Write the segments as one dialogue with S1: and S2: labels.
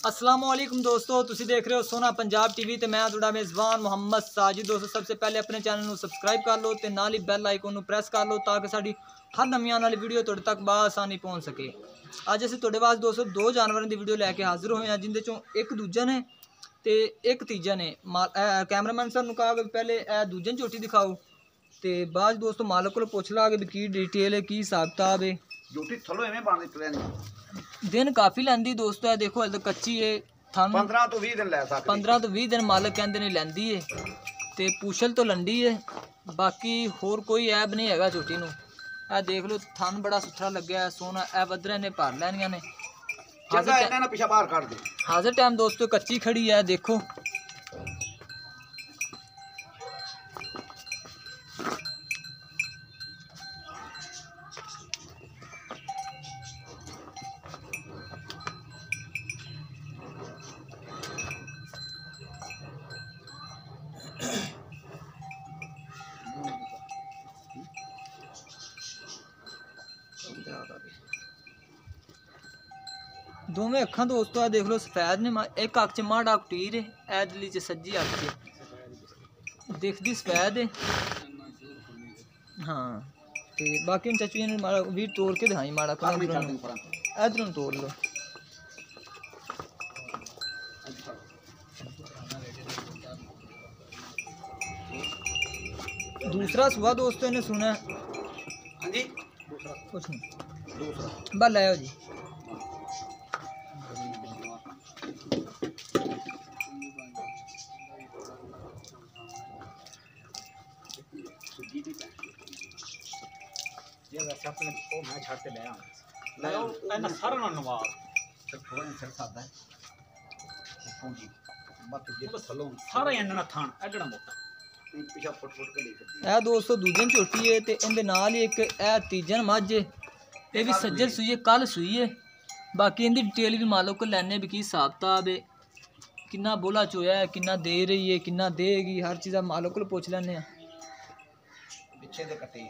S1: अस्सलामुअलैकुम दोस्तों, तुसी देख रहे हो सोना पंजाब टीवी ते मैं तुहाडा मेज़बान मोहम्मद साजिद। दोस्तों सबसे पहले अपने चैनल को सब्सक्राइब कर लो ते नाल ही बैल आइकन प्रेस कर लो ताकि साडी हर नवीं आने वाली वीडियो तुहाडे तक बआसानी पहुँच सके। अज असीं तुहाडे वास्ते दोस्तों दो जानवरों की वीडियो लैके हाजिर होए हैं, जिंदे चों एक दूजा ने ते एक तीजा ने। कैमरामैन सानू कहा कि पहले दूजे ने झोटी दिखाओ ते बाद दोस्तों मालक को पुछ ला कि की डिटेल है, की हिसाब किताब है।
S2: झोटी थलो एवें बन निकलिया
S1: दिन काफ़ी लैंदी दोस्तों, है देखो हल तो कच्ची है।
S2: 15 तो 20 दिन लै सकदी।
S1: 15 तो 20 दिन मालक कहते ने लैंदी है ते पूछल तो लंडी है, बाकी होर कोई ऐब नहीं हैगा झोटी नूं। ए देख लो थन बड़ा सुथरा लग्या है, सोना ए वधरे ने भर लैनियां ने।
S2: चंगा इन्हां ने पिछा बाहर काट दे।
S1: हाजिर टाइम दोस्तों कच्ची खड़ी है, देखो दोवें अखां दोस्तों आ देख लो सफेद ने। एक अख च माड़ा कुटीर है, ए दिल्ली च सज्जी अख च दिखदी सफेद है। हाँ ते बाकी चाचू ने माड़ा भी तोड़ के दिखाई माड़ा इधरों तोड़ लो। दूसरा सुबह दोस्तों ने सुना
S2: हां जी
S1: कुछ नहीं
S2: दूसरा
S1: बस लाओ जी।
S2: ये वैसे अपने ओ मैं छाड़ के ले आ ले एना सारा ना नवाज तो थोड़ा सिर सादा है पूंजी मत ये थलो सारा एना थान एडड़ा मोटा पिछा फुट के देख
S1: ए दोस्तों दूजन झोटी है ते इंदे नाल ही एक ए तीजन मझ है, ये भी सज्जर सूई है, कल सूई है। बाकी इंदी डिटेल भी मालक को लैने भी की हिसाब किताब है, किन्ना बोला चोया है, किन्ना दे रही है, किन्ना देगी, हर चीज़ मालक को पूछ लैने।
S2: पीछे दे कटे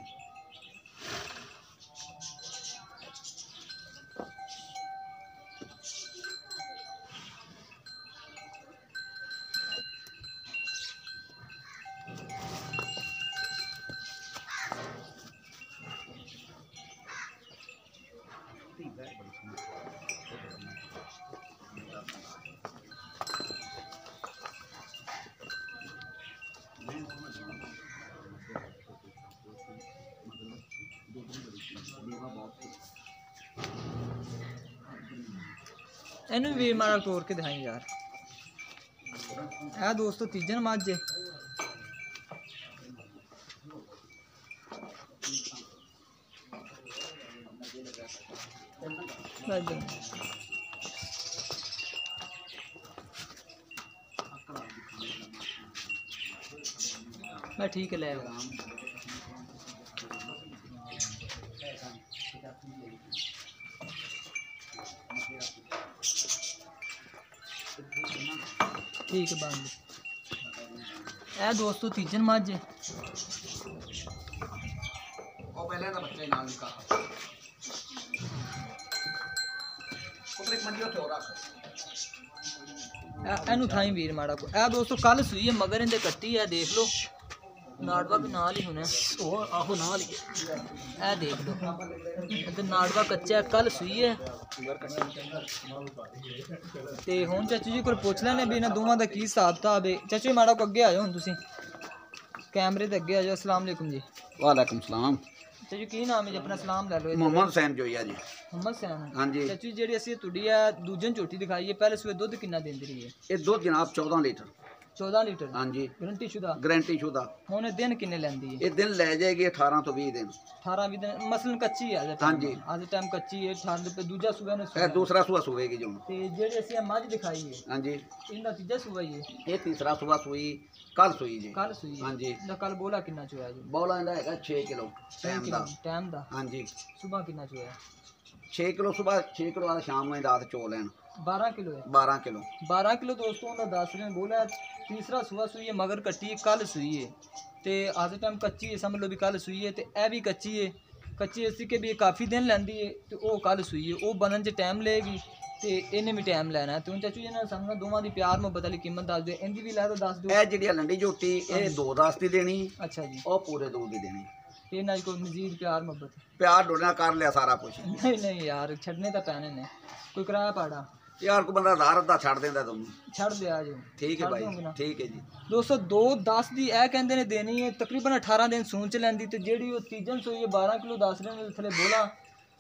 S1: इन्हू भी माड़ा तोड़ के दिखाई यार। है दोस्तों तीजन मझ है, मैं ठीक है ले ठीक है बंद। ए दोस्तों तीजन मझ है,
S2: ओ पहले ना बच्चे नाल निकाल ऊपर एक मंडी होते हो रहा
S1: एनू थाई वीर माड़ा को। ए दोस्तों कल सूई है, मगर इनदे कट्टी है देख लो, नाड़वा भी नाल ही होना ओ आहो नाल ही ए देख लो। इधर नाड़वा कच्चा है, कल सूई है ते हुण चाचू जी कोल पुछ लैने भी इन्हां दोवां दा की हिसाब किताब है। चाचू जी माड़ा को अगे आ जाओ, हुण तुसीं कैमरे ते अगे आ जाओ। अस्सलाम वालेकुम जी।
S2: वालेकुम सलाम।
S1: चाचू की नाम है जी अपना? सलाम लै लो।
S2: मोहम्मद हुसैन जोइया जी।
S1: मोहम्मद हुसैन।
S2: हाँ जी।
S1: चाचू जी जेह्ड़ी असीं तुड़ी है दूजन झोटी दिखाई है, पहले सूए दुध किन्ना देंदी रही है?
S2: ये दूध जनाब 14 लीटर।
S1: 14 लीटर?
S2: हाँ जी।
S1: गारंटी शुदा?
S2: गारंटी शुदा।
S1: हुण दिन किन्ने लैंदी है?
S2: ये दिन ले जाएगी 18 तो 20 दिन।
S1: 18-20 दिन मसलन कच्ची है अजे?
S2: हाँ जी।
S1: अजे टाइम कच्ची है। 18 पे दूजा सूआ ने
S2: ए दूसरा सुबह सुवेगी जो
S1: ते जेह्ड़ी असीं मझ दिखाई है।
S2: हाँ जी।
S1: इनदा तीजा सूआ ही है?
S2: ये तीसरा सुबह सुई कल सुई जी।
S1: कल सूई?
S2: हाँ जी।
S1: इनदा कल बोला किन्ना चोया जी?
S2: बौला इंदा हैगा 6 किलो टाइम दा।
S1: टाइम दा?
S2: हाँ जी।
S1: सुबह किन्ना चोया?
S2: 6 किलो सुबह, 6 किलो वाला शाम में रात चो लेन।
S1: 12 किलो है?
S2: 12 किलो।
S1: 12 किलो दोस्तों उन्होंने 10 दिन बोला। तीसरा सुबह सुई है, मगर कट्टी है, कल सुई है ते अज टाइम कच्ची है, समझ लो भी कल सुई है। ते ए भी कच्ची है, कच्ची इसी के भी काफ़ी दिन लैंदी है। तो वो कल सुई है, वो बनन च टाइम लेगी। ਤੇ ਇਹਨੇ ਵੀ ਟਾਈਮ ਲੈਣਾ ਹੈ। ਤੇ ਹੁਣ ਚਾਚੂ ਜੀ ਨਾਲ ਸਾਨੂੰ ਦੋਵਾਂ ਦੀ ਪਿਆਰ ਮੁਹੱਬਤ ਵਾਲੀ ਕੀਮਤ ਦੱਸ ਦਿਓ, ਇਹਦੀ ਵੀ ਲੈ ਤਾਂ ਦੱਸ ਦਿਓ।
S3: ਇਹ ਜਿਹੜੀ ਲੰਡੀ ਝੋਟੀ ਇਹ 2-10 ਦੀ ਦੇਣੀ,
S1: ਅੱਛਾ ਜੀ,
S3: ਉਹ ਪੂਰੇ 2 ਦੀ ਦੇਣੀ।
S1: ਤੇ ਇਹਨਾਂ 'ਚ ਕੋਈ ਮਜ਼ੀਦ ਪਿਆਰ ਮੁਹੱਬਤ?
S3: ਪਿਆਰ ਡੋਣਾ ਕਰ ਲਿਆ ਸਾਰਾ ਕੁਝ।
S1: ਨਹੀਂ ਨਹੀਂ ਯਾਰ, ਛੱਡਨੇ ਤਾਂ ਪੈਣੇ ਨੇ। ਕੋਈ ਕਿਰਾਇਆ ਪਾੜਾ
S3: ਯਾਰ ਕੋਈ ਬੰਦਾ 1000 ਦਾ ਛੱਡ ਦਿੰਦਾ ਤੁਹਾਨੂੰ।
S1: ਛੱਡ ਦਿਆ ਜੀ।
S3: ਠੀਕ ਹੈ ਭਾਈ, ਠੀਕ ਹੈ ਜੀ।
S1: ਦੋਸਤੋ 2-10 ਦੀ ਇਹ ਕਹਿੰਦੇ ਨੇ ਦੇਣੀ ਹੈ, ਤਕਰੀਬਨ 18 ਦਿਨ ਸੂਣ ਚ ਲੈਂਦੀ। ਤੇ ਜਿਹੜੀ ਉਹ ਤੀਜਨ ਸੂਈ ਹੈ 12 ਕਿਲੋ ਦੱਸ ਰਹੇ ਨੇ ਥਲੇ ਬੋਲਾ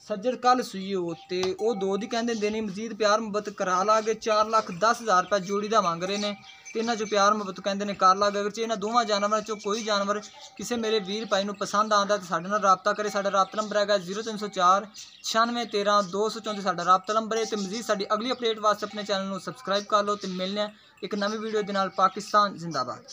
S1: ਸੱਜਰ ਕੱਲ ਸੂਈ ਉਹ, ਤੇ ਉਹ 2 ਦੀ ਕਹਿੰਦੇ ਦੇਣੀ। ਮਜ਼ੀਦ ਪਿਆਰ ਮੁਹੱਬਤ ਕਰਾ ਲਾਗੇ। 4,10,000 ਰੁਪਏ ਜੋੜੀ ਦਾ ਮੰਗ ਰਹੇ ਨੇ, ਤੇ ਇਹਨਾਂ 'ਚ ਪਿਆਰ ਮੁਹੱਬਤ ਕਹਿੰਦੇ ਨੇ ਕਰ ਲਾਗੇ। ਅਗਰ ਜੇ ਇਹਨਾਂ ਦੋਵਾਂ ਜਾਨਵਰਾਂ 'ਚੋਂ ਕੋਈ ਜਾਨਵਰ ਕਿਸੇ ਮੇਰੇ ਵੀਰ ਭਾਈ ਨੂੰ ਪਸੰਦ ਆਉਂਦਾ ਤਾਂ ਸਾਡੇ ਨਾਲ ਰਾਬਤਾ ਕਰੇ। ਸਾਡਾ ਰਾਬਤਾ ਨੰਬਰ ਹੈਗਾ 0304 9613 234 ਸਾਡਾ ਰਾਬਤਾ ਨੰਬਰ ਹੈ। ਤੇ ਮਜ਼ੀਦ ਸਾਡੀ ਅਗਲੀ ਅਪਡੇਟ ਵਾਸਤੇ ਆਪਣੇ ਚੈਨਲ ਨੂੰ ਸਬਸਕ੍ਰਾਈਬ ਕਰ ਲਓ। ਤੇ ਮਿਲਦੇ ਹਾਂ ਇੱਕ ਨਵੀਂ ਵੀਡੀਓ ਦੇ ਨਾਲ। ਪਾਕਿਸਤਾਨ ਜ਼ਿੰਦਾਬਾਦ।